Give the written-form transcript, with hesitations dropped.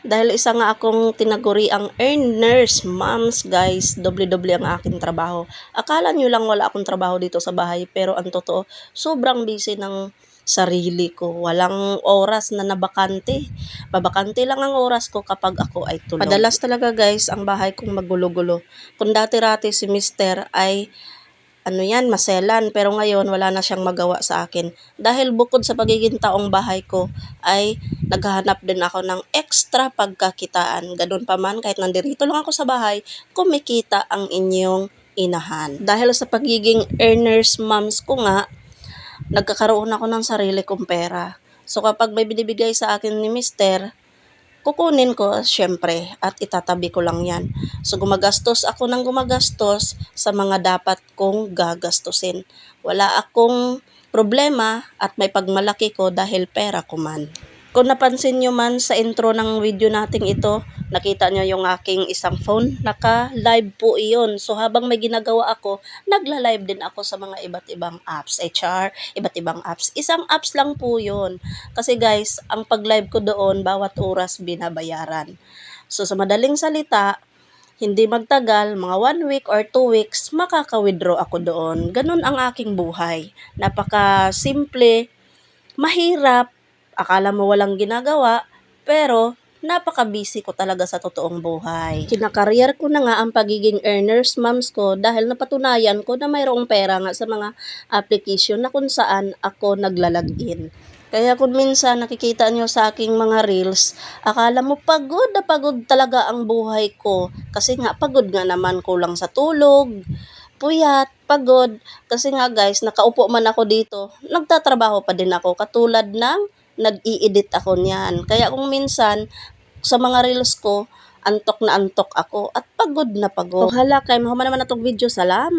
Dahil isa nga akong tinaguri ang earners, moms guys, doble-doble ang aking trabaho. Akala nyo lang wala akong trabaho dito sa bahay, pero ang totoo, sobrang busy ng sarili ko. Walang oras na nabakante. Babakante lang ang oras ko kapag ako ay tulog. Madalas talaga guys, ang bahay kong magulo-gulo. Kung dati-rati si Mister ay maselan, pero ngayon wala na siyang magawa sa akin. Dahil bukod sa pagiging taong bahay ko, ay naghahanap din ako ng extra pagkakitaan. Ganun pa man, kahit nandito lang ako sa bahay, kumikita ang inyong inahan. Dahil sa pagiging earners moms ko nga, nagkakaroon ako ng sarili kong pera. So kapag may binibigay sa akin ni Mister, kukunin ko syempre at itatabi ko lang yan. So gumagastos ako ng gumagastos sa mga dapat kong gagastusin. Wala akong problema at may pagmalaki ko dahil pera ko man. Kung napansin nyo man sa intro ng video nating ito, nakita nyo yung aking isang phone, naka-live po iyon. So habang may ginagawa ako, nagla-live din ako sa mga iba't ibang apps, HR, iba't ibang apps. Isang apps lang po yun. Kasi guys, ang pag-live ko doon, bawat oras binabayaran. So sa madaling salita, hindi magtagal, mga 1 week or 2 weeks, makaka-withdraw ako doon. Ganun ang aking buhay. Napaka-simple, mahirap, akala mo walang ginagawa, pero napaka-busy ko talaga sa totoong buhay. Kinakareer ko na nga ang pagiging earners moms ko dahil napatunayan ko na mayroong pera nga sa mga application na kung saan ako naglalagin. Kaya kung minsan nakikita nyo sa aking mga reels, akala mo pagod na pagod talaga ang buhay ko. Kasi nga pagod nga naman, kulang sa tulog, puyat, pagod. Kasi nga guys, nakaupo man ako dito, nagtatrabaho pa din ako katulad ng nag-i-edit ako niyan. Kaya kung minsan, sa mga reels ko, antok na antok ako at pagod na pagod. Kung hala kay, mahuman naman na itong video. Salamat!